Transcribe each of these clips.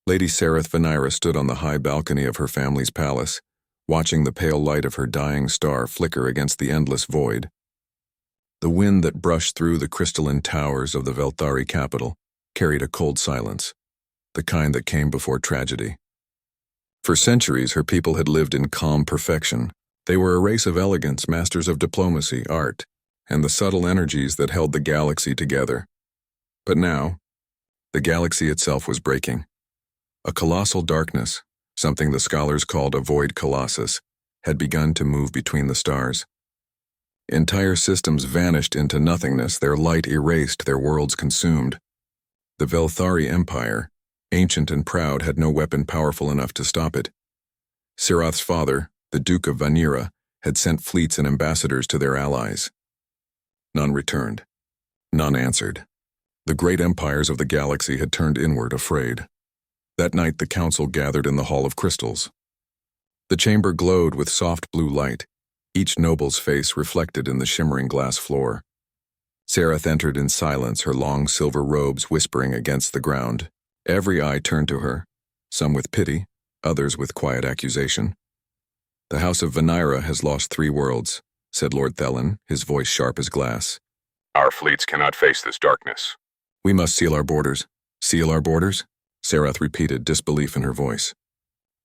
Lady Vanira stood on the high balcony of her family's palace, watching the pale light of her dying star flicker against the endless void. The wind that brushed through the crystalline towers of the Velthari capital carried a cold silence, the kind that came before tragedy. For centuries, her people had lived in calm perfection. They were a race of elegance, masters of diplomacy, art, and the subtle energies that held the galaxy together. But now, the galaxy itself was breaking. A colossal darkness, something the scholars called a void colossus, had begun to move between the stars. Entire systems vanished into nothingness, their light erased, their worlds consumed. The Velthari Empire, ancient and proud, had no weapon powerful enough to stop it. Sirath's father, the Duke of Vanira, had sent fleets and ambassadors to their allies. None returned. None answered. The great empires of the galaxy had turned inward, afraid. That night the council gathered in the Hall of Crystals. The chamber glowed with soft blue light, each noble's face reflected in the shimmering glass floor. Sarath entered in silence, her long silver robes whispering against the ground. Every eye turned to her, some with pity, others with quiet accusation. "The House of Vanira has lost 3 worlds," said Lord Thelen, his voice sharp as glass. "Our fleets cannot face this darkness." "We must seal our borders." "Seal our borders?" Sarath repeated, disbelief in her voice.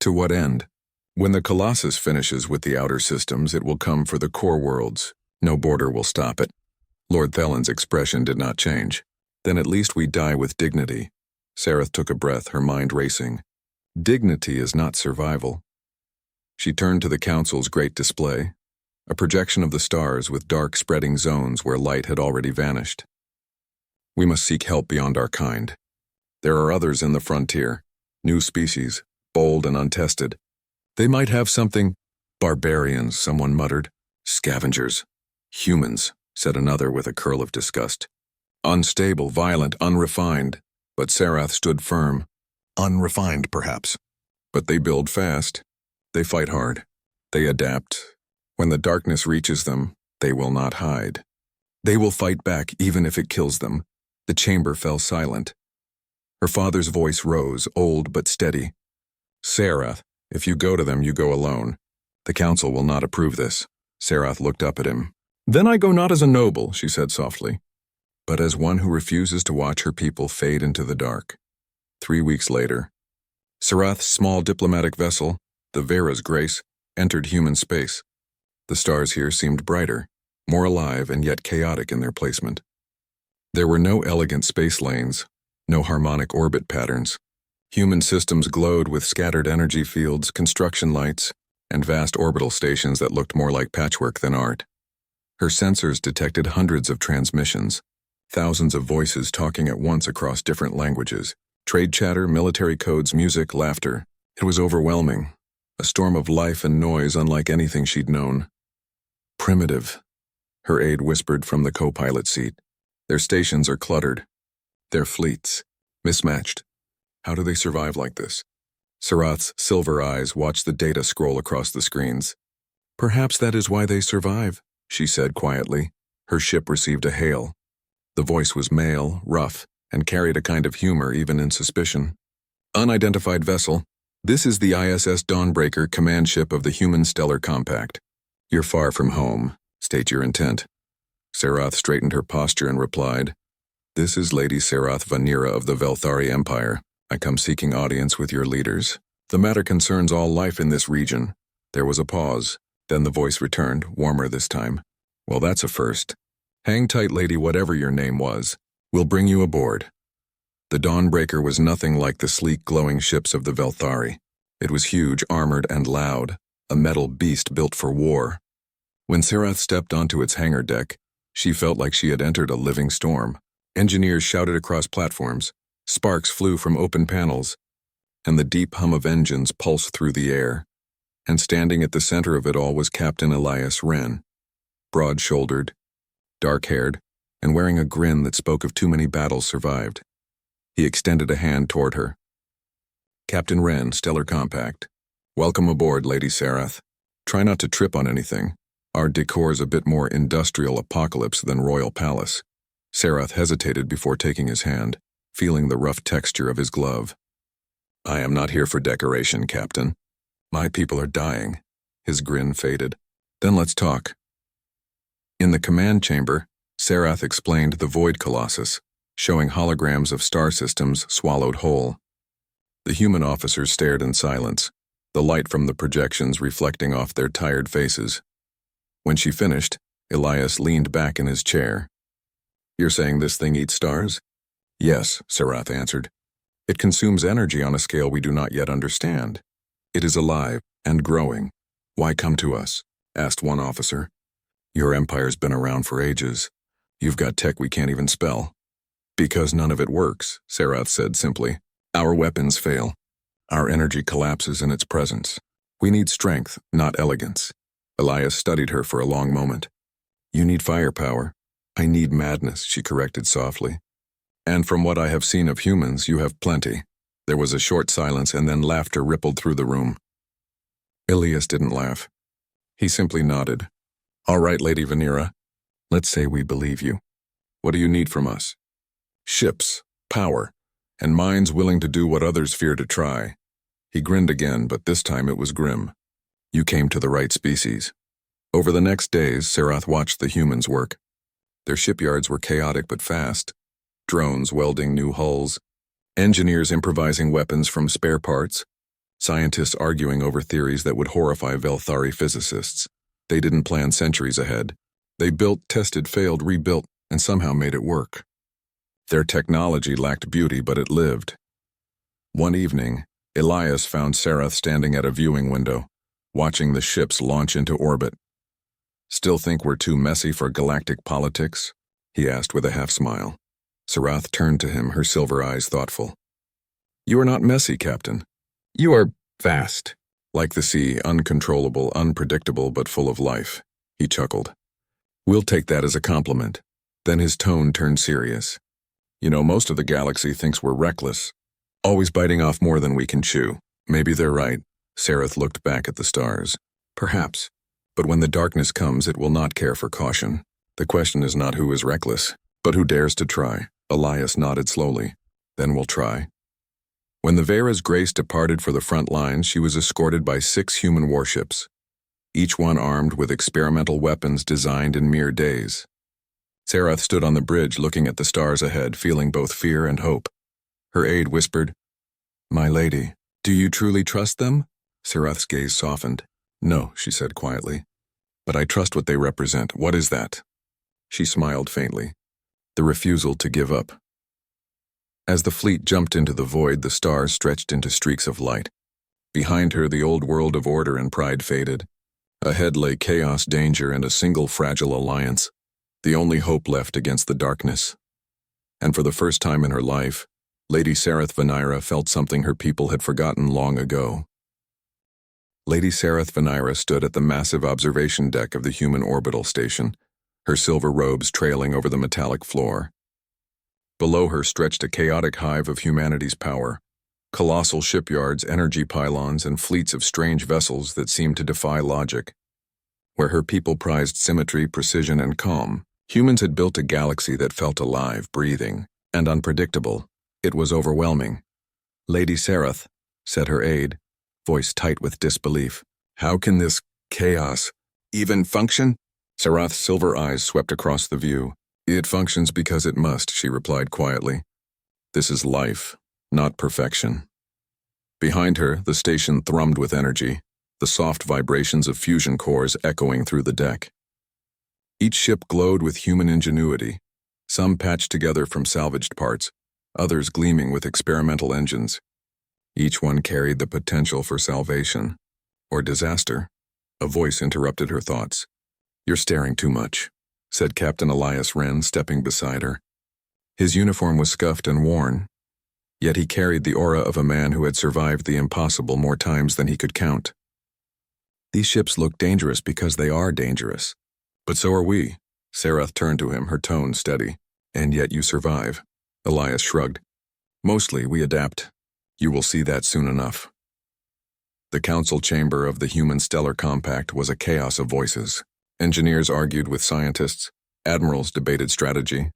"To what end? When the Colossus finishes with the outer systems, it will come for the core worlds. No border will stop it." Lord Thelen's expression did not change. "Then at least we die with dignity." Sarath took a breath, her mind racing. Dignity is not survival. She turned to the council's great display, a projection of the stars with dark spreading zones where light had already vanished. "We must seek help beyond our kind. There are others in the frontier, new species, bold and untested. They might have something." "Barbarians," someone muttered. "Scavengers." "Humans," said another with a curl of disgust. "Unstable, violent, unrefined." But Sarath stood firm. "Unrefined, perhaps. But they build fast. They fight hard. They adapt. When the darkness reaches them, they will not hide. They will fight back even if it kills them." The chamber fell silent. Her father's voice rose, old but steady. "Sarath, if you go to them, you go alone. The council will not approve this." Sarath looked up at him. "Then I go not as a noble," she said softly, "but as one who refuses to watch her people fade into the dark." 3 weeks later, Sarath's small diplomatic vessel, the Vera's Grace, entered human space. The stars here seemed brighter, more alive and yet chaotic in their placement. There were no elegant space lanes, no harmonic orbit patterns. Human systems glowed with scattered energy fields, construction lights, and vast orbital stations that looked more like patchwork than art. Her sensors detected hundreds of transmissions, thousands of voices talking at once across different languages, trade chatter, military codes, music, laughter. It was overwhelming, a storm of life and noise unlike anything she'd known. "Primitive," her aide whispered from the co-pilot seat. "Their stations are cluttered. Their fleets, mismatched. How do they survive like this?" Sarath's silver eyes watched the data scroll across the screens. "Perhaps that is why they survive," she said quietly. Her ship received a hail. The voice was male, rough, and carried a kind of humor even in suspicion. "Unidentified vessel. This is the ISS Dawnbreaker, command ship of the Human Stellar Compact. You're far from home. State your intent." Sarath straightened her posture and replied, "This is Lady Sarath Vanira of the Velthari Empire. I come seeking audience with your leaders. The matter concerns all life in this region." There was a pause. Then the voice returned, warmer this time. "Well, that's a first. Hang tight, lady, whatever your name was. We'll bring you aboard." The Dawnbreaker was nothing like the sleek, glowing ships of the Velthari. It was huge, armored, and loud, a metal beast built for war. When Sarath stepped onto its hangar deck, she felt like she had entered a living storm. Engineers shouted across platforms, sparks flew from open panels, and the deep hum of engines pulsed through the air. And standing at the center of it all was Captain Elias Wren, broad-shouldered, dark-haired, and wearing a grin that spoke of too many battles survived. He extended a hand toward her. "Captain Wren, Stellar Compact. Welcome aboard, Lady Sarath. Try not to trip on anything. Our decor's a bit more industrial apocalypse than royal palace." Sarath hesitated before taking his hand, feeling the rough texture of his glove. I am not here for decoration, Captain. My people are dying. His grin faded. Then let's talk. In the command chamber, Sarath explained the Void Colossus, showing holograms of star systems swallowed whole. The human officers stared in silence, the light from the projections reflecting off their tired faces. When she finished, Elias leaned back in his chair. You're saying this thing eats stars? Yes, Sarath answered. It consumes energy on a scale we do not yet understand. It is alive and growing. Why come to us? Asked one officer. Your empire's been around for ages. You've got tech we can't even spell. Because none of it works, Sarath said simply. Our weapons fail. Our energy collapses in its presence. We need strength, not elegance. Elias studied her for a long moment. You need firepower. I need madness, she corrected softly. And from what I have seen of humans, you have plenty. There was a short silence and then laughter rippled through the room. Elias didn't laugh. He simply nodded. All right, Lady Vanera. Let's say we believe you. What do you need from us? Ships, power, and minds willing to do what others fear to try. He grinned again, but this time it was grim. You came to the right species. Over the next days, Sarath watched the humans work. Their shipyards were chaotic but fast. Drones welding new hulls, engineers improvising weapons from spare parts, scientists arguing over theories that would horrify Velthari physicists. They didn't plan centuries ahead. They built, tested, failed, rebuilt, and somehow made it work. Their technology lacked beauty, but it lived. One evening, Elias found Sarath standing at a viewing window, watching the ships launch into orbit. Still think we're too messy for galactic politics? He asked with a half-smile. Sarath turned to him, her silver eyes thoughtful. You are not messy, Captain. You are vast. Like the sea, uncontrollable, unpredictable, but full of life. He chuckled. We'll take that as a compliment. Then his tone turned serious. You know, most of the galaxy thinks we're reckless, always biting off more than we can chew. Maybe they're right. Sarath looked back at the stars. Perhaps. But when the darkness comes, it will not care for caution. The question is not who is reckless, but who dares to try. Elias nodded slowly. Then we'll try. When the Vera's Grace departed for the front lines, she was escorted by 6 human warships, each one armed with experimental weapons designed in mere days. Sarath stood on the bridge looking at the stars ahead, feeling both fear and hope. Her aide whispered, My lady, do you truly trust them? Sarath's gaze softened. No, she said quietly. But I trust what they represent. What is that? She smiled faintly. The refusal to give up. As the fleet jumped into the void, the stars stretched into streaks of light. Behind her, the old world of order and pride faded. Ahead lay chaos, danger, and a single fragile alliance, the only hope left against the darkness. And for the first time in her life, Lady Sarath Vanera felt something her people had forgotten long ago. Lady Sarath Vanera stood at the massive observation deck of the human orbital station, her silver robes trailing over the metallic floor. Below her stretched a chaotic hive of humanity's power, colossal shipyards, energy pylons, and fleets of strange vessels that seemed to defy logic. Where her people prized symmetry, precision, and calm, humans had built a galaxy that felt alive, breathing, and unpredictable. It was overwhelming. Lady Sarath, said her aide, voice tight with disbelief. How can this chaos even function? Sarath's silver eyes swept across the view. It functions because it must, she replied quietly. This is life, not perfection. Behind her, the station thrummed with energy, the soft vibrations of fusion cores echoing through the deck. Each ship glowed with human ingenuity, some patched together from salvaged parts, others gleaming with experimental engines. Each one carried the potential for salvation, or disaster. A voice interrupted her thoughts. You're staring too much, said Captain Elias Wren, stepping beside her. His uniform was scuffed and worn, yet he carried the aura of a man who had survived the impossible more times than he could count. These ships look dangerous because they are dangerous. But so are we. Sarath turned to him, her tone steady. And yet you survive. Elias shrugged. Mostly we adapt. You will see that soon enough. The council chamber of the Human Stellar Compact was a chaos of voices. Engineers argued with scientists, admirals debated strategy,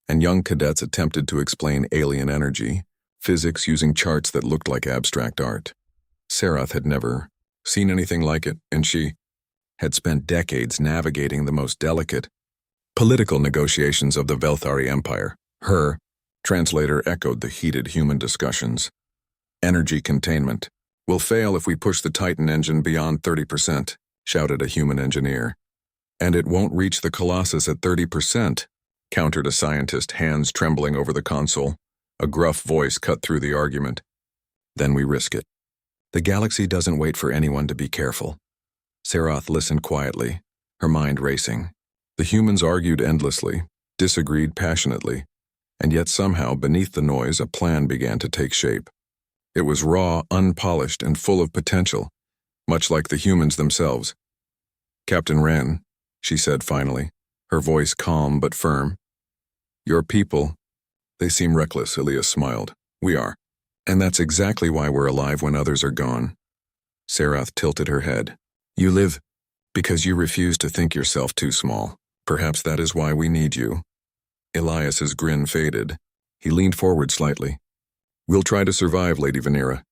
and young cadets attempted to explain alien energy, physics using charts that looked like abstract art. Sarath had never seen anything like it, and she had spent decades navigating the most delicate political negotiations of the Velthari Empire. Her translator echoed the heated human discussions. Energy containment. "Will fail if we push the Titan engine beyond 30%, shouted a human engineer. "And it won't reach the Colossus at 30%, countered a scientist, hands trembling over the console. A gruff voice cut through the argument. "Then we risk it. The galaxy doesn't wait for anyone to be careful." Sarath listened quietly, her mind racing. The humans argued endlessly, disagreed passionately, and yet somehow beneath the noise a plan began to take shape. It was raw, unpolished, and full of potential, much like the humans themselves. "Captain Wren," she said finally, her voice calm but firm. "Your people, they seem reckless," Elias smiled. "We are. And that's exactly why we're alive when others are gone." Sarath tilted her head. "You live because you refuse to think yourself too small. Perhaps that is why we need you." Elias's grin faded. He leaned forward slightly. "We'll try to survive, Lady Venera.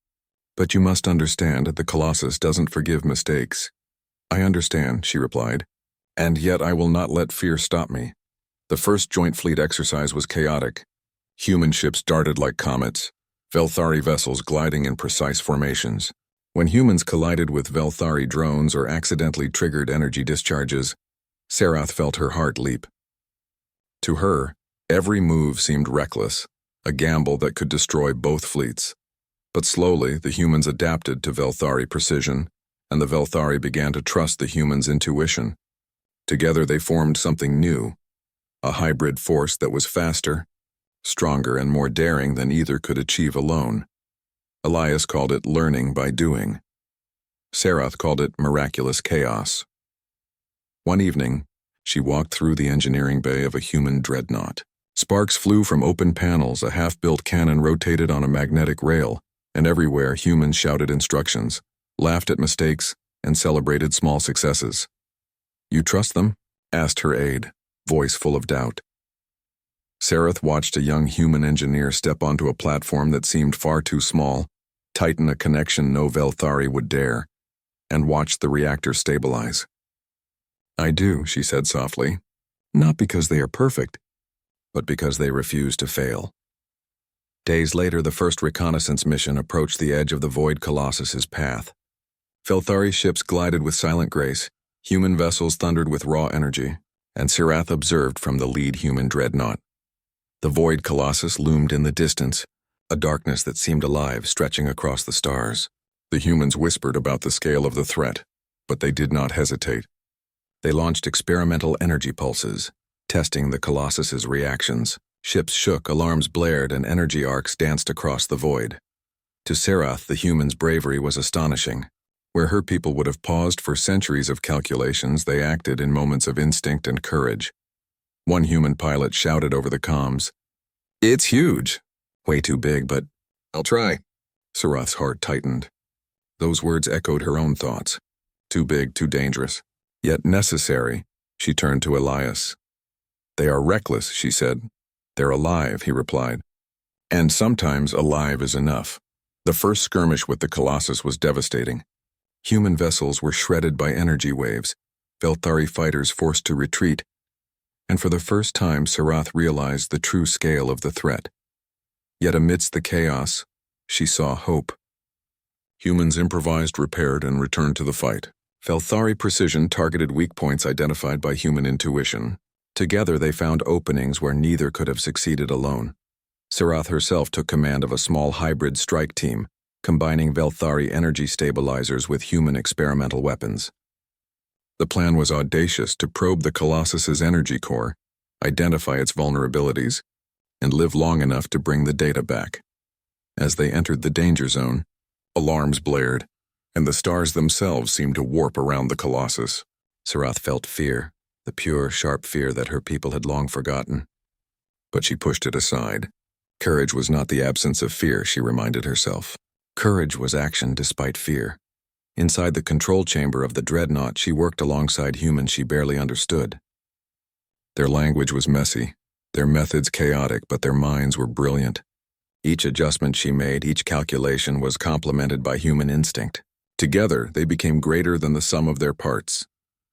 But you must understand the Colossus doesn't forgive mistakes." "I understand," she replied. "And yet I will not let fear stop me." The first joint fleet exercise was chaotic. Human ships darted like comets, Velthari vessels gliding in precise formations. When humans collided with Velthari drones or accidentally triggered energy discharges, Sarath felt her heart leap. To her, every move seemed reckless, a gamble that could destroy both fleets. But slowly, the humans adapted to Velthari precision, and the Velthari began to trust the humans' intuition. Together they formed something new, a hybrid force that was faster, stronger, and more daring than either could achieve alone. Elias called it learning by doing. Sarath called it miraculous chaos. One evening, she walked through the engineering bay of a human dreadnought. Sparks flew from open panels, a half-built cannon rotated on a magnetic rail, and everywhere humans shouted instructions, laughed at mistakes, and celebrated small successes. "You trust them?" asked her aide, voice full of doubt. Sarath watched a young human engineer step onto a platform that seemed far too small, tighten a connection no Velthari would dare, and watched the reactor stabilize. "I do," she said softly, "not because they are perfect, but because they refuse to fail." Days later, the first reconnaissance mission approached the edge of the Void Colossus's path. Velthari ships glided with silent grace, human vessels thundered with raw energy, and Sarath observed from the lead human dreadnought. The Void Colossus loomed in the distance, a darkness that seemed alive stretching across the stars. The humans whispered about the scale of the threat, but they did not hesitate. They launched experimental energy pulses, testing the Colossus's reactions. Ships shook, alarms blared, and energy arcs danced across the void. To Sarath, the humans' bravery was astonishing. Where her people would have paused for centuries of calculations, they acted in moments of instinct and courage. One human pilot shouted over the comms, "It's huge. Way too big, but I'll try." Sarath's heart tightened. Those words echoed her own thoughts. Too big, too dangerous. Yet necessary. She turned to Elias. "They are reckless," she said. "They're alive," he replied. "And sometimes alive is enough." The first skirmish with the Colossus was devastating. Human vessels were shredded by energy waves, Velthari fighters forced to retreat, and for the first time Sarath realized the true scale of the threat. Yet amidst the chaos, she saw hope. Humans improvised, repaired, and returned to the fight. Velthari precision targeted weak points identified by human intuition. Together they found openings where neither could have succeeded alone. Sarath herself took command of a small hybrid strike team, combining Velthari energy stabilizers with human experimental weapons. The plan was audacious: to probe the Colossus's energy core, identify its vulnerabilities, and live long enough to bring the data back. As they entered the danger zone, alarms blared, and the stars themselves seemed to warp around the Colossus. Sarath felt fear, the pure, sharp fear that her people had long forgotten. But she pushed it aside. Courage was not the absence of fear, she reminded herself. Courage was action despite fear. Inside the control chamber of the dreadnought, she worked alongside humans she barely understood. Their language was messy, their methods chaotic, but their minds were brilliant. Each adjustment she made, each calculation was complemented by human instinct. Together, they became greater than the sum of their parts.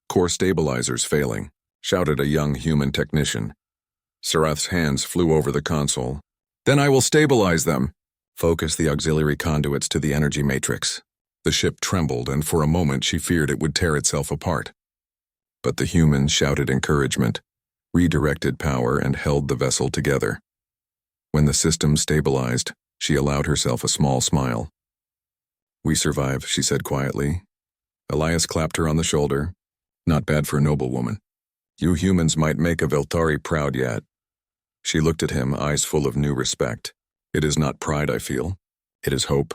"Core stabilizers failing," shouted a young human technician. Sarath's hands flew over the console. "Then I will stabilize them." "Focus the auxiliary conduits to the energy matrix." The ship trembled, and for a moment she feared it would tear itself apart. But the humans shouted encouragement, redirected power, and held the vessel together. When the system stabilized, she allowed herself a small smile. "We survived," she said quietly. Elias clapped her on the shoulder. "Not bad for a noblewoman. You humans might make a Velthari proud yet." She looked at him, eyes full of new respect. "It is not pride I feel. It is hope."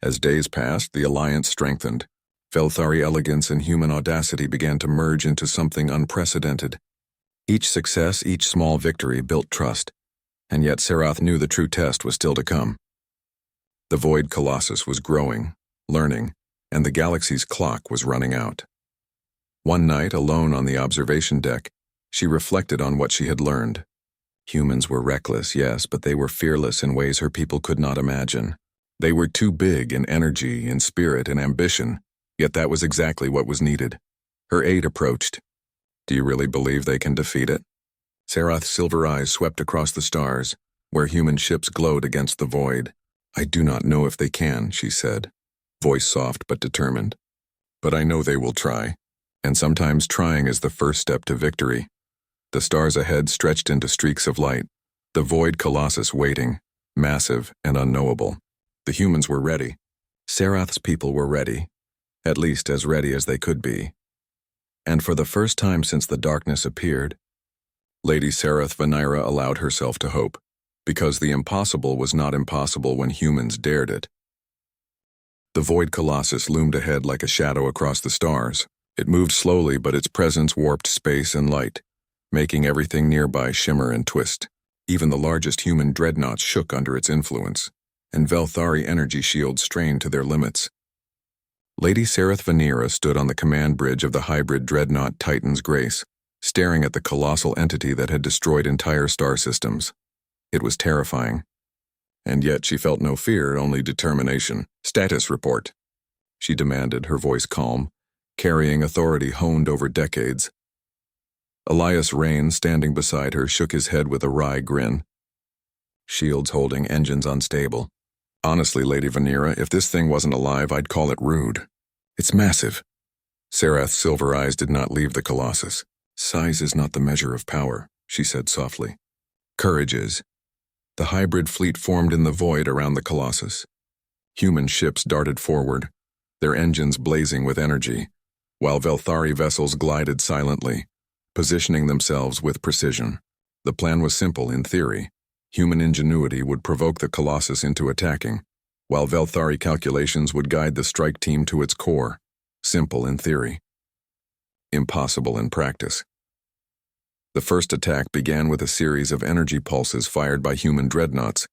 As days passed, the alliance strengthened. Velthari elegance and human audacity began to merge into something unprecedented. Each success, each small victory built trust, and yet Sarath knew the true test was still to come. The Void Colossus was growing, learning, and the galaxy's clock was running out. One night, alone on the observation deck, she reflected on what she had learned. Humans were reckless, yes, but they were fearless in ways her people could not imagine. They were too big in energy, in spirit, and ambition, yet that was exactly what was needed. Her aide approached. "Do you really believe they can defeat it?" Sarath's silver eyes swept across the stars, where human ships glowed against the void. "I do not know if they can," she said, voice soft but determined. "But I know they will try, and sometimes trying is the first step to victory." The stars ahead stretched into streaks of light, the Void Colossus waiting, massive and unknowable. The humans were ready. Sarath's people were ready, at least as ready as they could be. And for the first time since the darkness appeared, Lady Sarath Vanira allowed herself to hope, because the impossible was not impossible when humans dared it. The Void Colossus loomed ahead like a shadow across the stars. It moved slowly, but its presence warped space and light, making everything nearby shimmer and twist. Even the largest human dreadnoughts shook under its influence, and Velthari energy shields strained to their limits. Lady Sarath Vanira stood on the command bridge of the hybrid dreadnought Titan's Grace, staring at the colossal entity that had destroyed entire star systems. It was terrifying. And yet she felt no fear, only determination. "Status report," she demanded, her voice calm, carrying authority honed over decades. Elias Rain, standing beside her, shook his head with a wry grin. "Shields holding, engines unstable. Honestly, Lady Vanira, if this thing wasn't alive, I'd call it rude. It's massive." Sarath's silver eyes did not leave the Colossus. "Size is not the measure of power," she said softly. "Courage is." The hybrid fleet formed in the void around the Colossus. Human ships darted forward, their engines blazing with energy, while Velthari vessels glided silently, positioning themselves with precision. The plan was simple in theory. Human ingenuity would provoke the Colossus into attacking, while Velthari calculations would guide the strike team to its core. Simple in theory. Impossible in practice. The first attack began with a series of energy pulses fired by human dreadnoughts.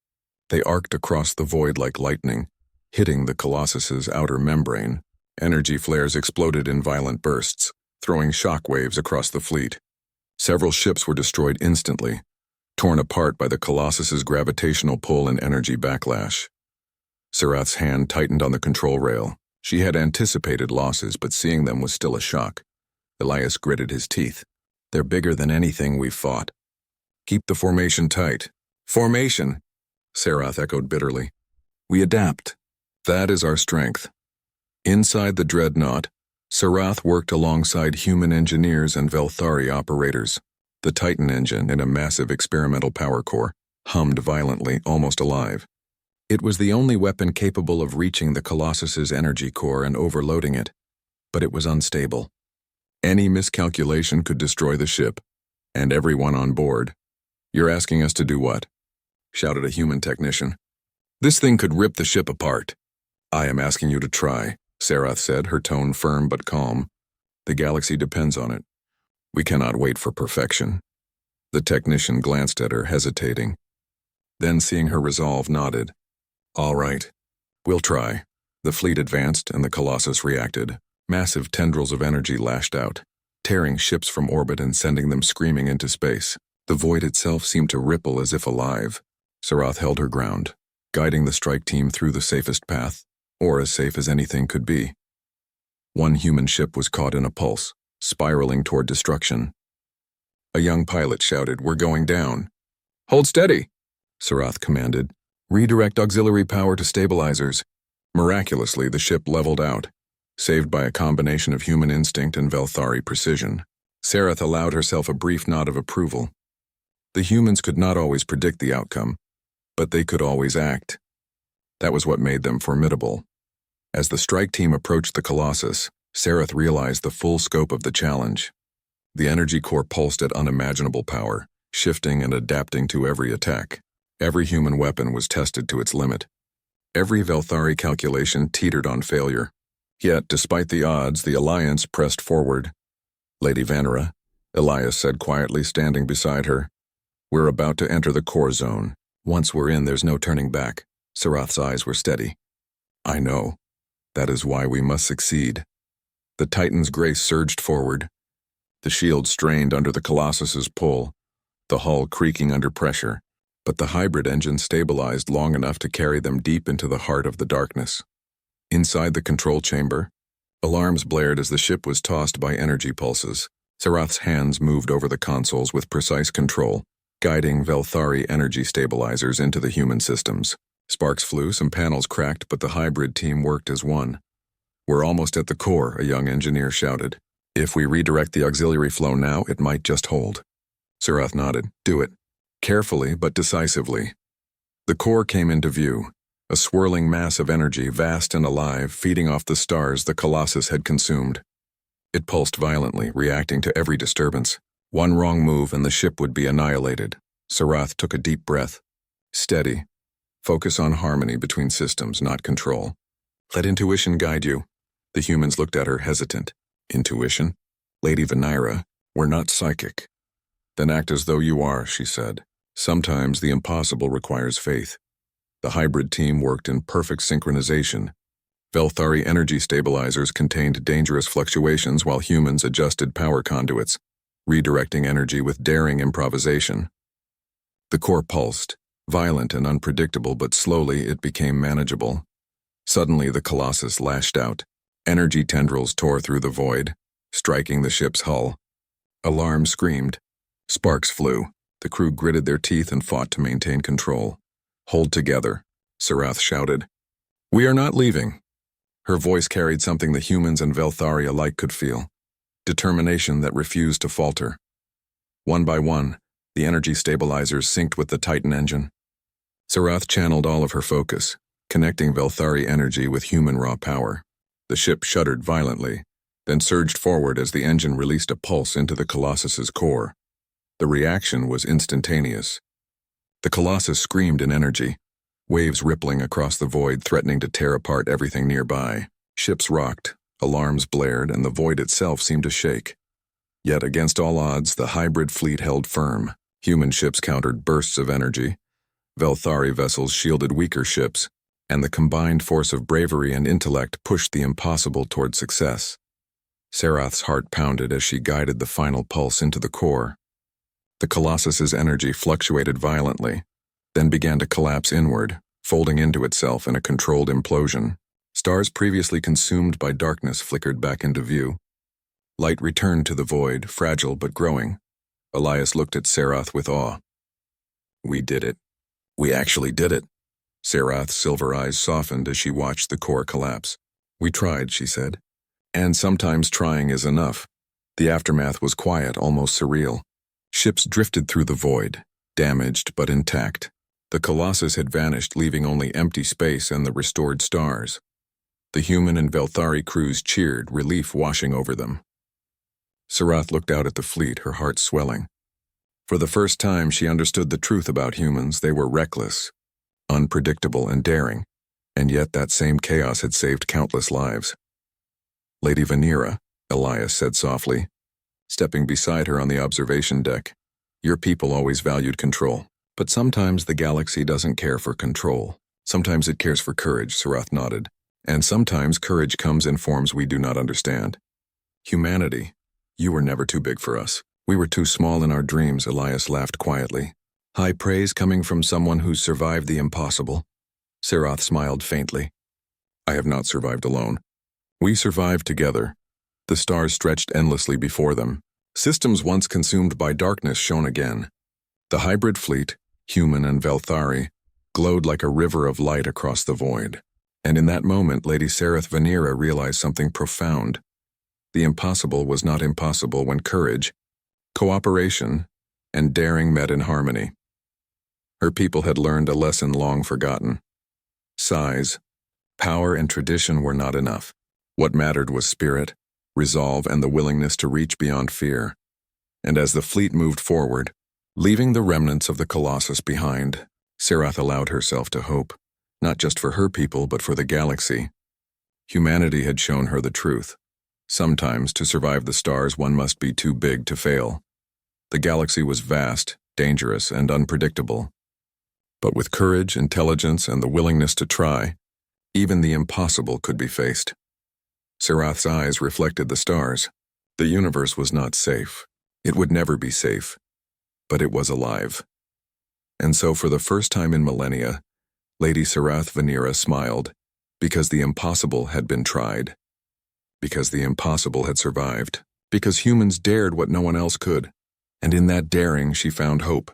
They arced across the void like lightning, hitting the Colossus's outer membrane. Energy flares exploded in violent bursts, throwing shock waves across the fleet. Several ships were destroyed instantly, torn apart by the Colossus's gravitational pull and energy backlash. Sarath's hand tightened on the control rail. She had anticipated losses, but seeing them was still a shock. Elias gritted his teeth. "They're bigger than anything we've fought." "Keep the formation tight." "Formation," Sarath echoed bitterly. "We adapt. That is our strength." Inside the dreadnought, Sarath worked alongside human engineers and Velthari operators. The Titan engine, in a massive experimental power core, hummed violently, almost alive. It was the only weapon capable of reaching the Colossus's energy core and overloading it, but it was unstable. Any miscalculation could destroy the ship, and everyone on board. "You're asking us to do what?" shouted a human technician. "This thing could rip the ship apart." "I am asking you to try," Sarath said, her tone firm but calm. "The galaxy depends on it. We cannot wait for perfection." The technician glanced at her, hesitating. Then, seeing her resolve, nodded. "All right. We'll try." The fleet advanced, and the Colossus reacted. Massive tendrils of energy lashed out, tearing ships from orbit and sending them screaming into space. The void itself seemed to ripple as if alive. Sarath held her ground. guiding the strike team through the safest path, or as safe as anything could be. One human ship was caught in a pulse, spiraling toward destruction. A young pilot shouted, "We're going down." "Hold steady," Sarath commanded. "Redirect auxiliary power to stabilizers." Miraculously, the ship leveled out, saved by a combination of human instinct and Velthari precision. Sarath allowed herself a brief nod of approval. The humans could not always predict the outcome, but they could always act. That was what made them formidable. As the strike team approached the Colossus, Sarath realized the full scope of the challenge. The energy core pulsed at unimaginable power, shifting and adapting to every attack. Every human weapon was tested to its limit. Every Velthari calculation teetered on failure. Yet, despite the odds, the Alliance pressed forward. "Lady Vanera," Elias said quietly, standing beside her, "we're about to enter the core zone. Once we're in, there's no turning back." Sarath's eyes were steady. "I know. That is why we must succeed." The Titan's grace surged forward. The shield strained under the Colossus's pull, the hull creaking under pressure, but the hybrid engine stabilized long enough to carry them deep into the heart of the darkness. Inside the control chamber, alarms blared as the ship was tossed by energy pulses. Sarath's hands moved over the consoles with precise control, guiding Velthari energy stabilizers into the human systems. Sparks flew, some panels cracked, but the hybrid team worked as one. "We're almost at the core," a young engineer shouted. "If we redirect the auxiliary flow now, it might just hold." Sarath nodded. "Do it. Carefully, but decisively." The core came into view, a swirling mass of energy, vast and alive, feeding off the stars the Colossus had consumed. It pulsed violently, reacting to every disturbance. One wrong move and the ship would be annihilated. Sarath took a deep breath. "Steady. Focus on harmony between systems, not control. Let intuition guide you." The humans looked at her, hesitant. "Intuition? Lady Vanera, we're not psychic." "Then act as though you are," she said. "Sometimes the impossible requires faith." The hybrid team worked in perfect synchronization. Velthari energy stabilizers contained dangerous fluctuations while humans adjusted power conduits, redirecting energy with daring improvisation. The core pulsed, violent and unpredictable, but slowly it became manageable. Suddenly the Colossus lashed out. Energy tendrils tore through the void, striking the ship's hull. Alarms screamed. Sparks flew. The crew gritted their teeth and fought to maintain control. "Hold together," Sarath shouted. "We are not leaving." Her voice carried something the humans and Velthari alike could feel. Determination that refused to falter. One by one, the energy stabilizers synced with the Titan engine. Sarath channeled all of her focus, connecting Velthari energy with human raw power. The ship shuddered violently, then surged forward as the engine released a pulse into the Colossus's core. The reaction was instantaneous. The Colossus screamed in energy, waves rippling across the void, threatening to tear apart everything nearby. Ships rocked, alarms blared, and the void itself seemed to shake. Yet against all odds, the hybrid fleet held firm. Human ships countered bursts of energy. Velthari vessels shielded weaker ships, and the combined force of bravery and intellect pushed the impossible toward success. Sarath's heart pounded as she guided the final pulse into the core. The Colossus's energy fluctuated violently, then began to collapse inward, folding into itself in a controlled implosion. Stars previously consumed by darkness flickered back into view. Light returned to the void, fragile but growing. Elias looked at Sarath with awe. "We did it. We actually did it." Sarath's silver eyes softened as she watched the core collapse. "We tried," she said. "And sometimes trying is enough." The aftermath was quiet, almost surreal. Ships drifted through the void, damaged but intact. The Colossus had vanished, leaving only empty space and the restored stars. The human and Velthari crews cheered, relief washing over them. Sarath looked out at the fleet, her heart swelling. For the first time, she understood the truth about humans. They were reckless, unpredictable, and daring, and yet that same chaos had saved countless lives. "Lady Vanera," Elias said softly, stepping beside her on the observation deck. "Your people always valued control, but sometimes the galaxy doesn't care for control. Sometimes it cares for courage," Sarath nodded. "And sometimes courage comes in forms we do not understand. Humanity, you were never too big for us. We were too small in our dreams," Elias laughed quietly. "High praise coming from someone who survived the impossible." Serath smiled faintly. I have not survived alone. We survived together. The stars stretched endlessly before them. Systems once consumed by darkness shone again. The hybrid fleet, human and Velthari, glowed like a river of light across the void. And in that moment, Lady Sereth Vanera realized something profound. The impossible was not impossible when courage, cooperation, and daring met in harmony. Her people had learned a lesson long forgotten. Size, power, and tradition were not enough. What mattered was spirit, resolve, and the willingness to reach beyond fear. And as the fleet moved forward, leaving the remnants of the Colossus behind, Serath allowed herself to hope, not just for her people but for the galaxy. Humanity had shown her the truth. Sometimes, to survive the stars, one must be too big to fail. The galaxy was vast, dangerous, and unpredictable. But with courage, intelligence, and the willingness to try, even the impossible could be faced. Serath's eyes reflected the stars. The universe was not safe. It would never be safe. But it was alive. And so for the first time in millennia, Lady Sereth Vanera smiled, because the impossible had been tried. Because the impossible had survived. Because humans dared what no one else could. And in that daring she found hope.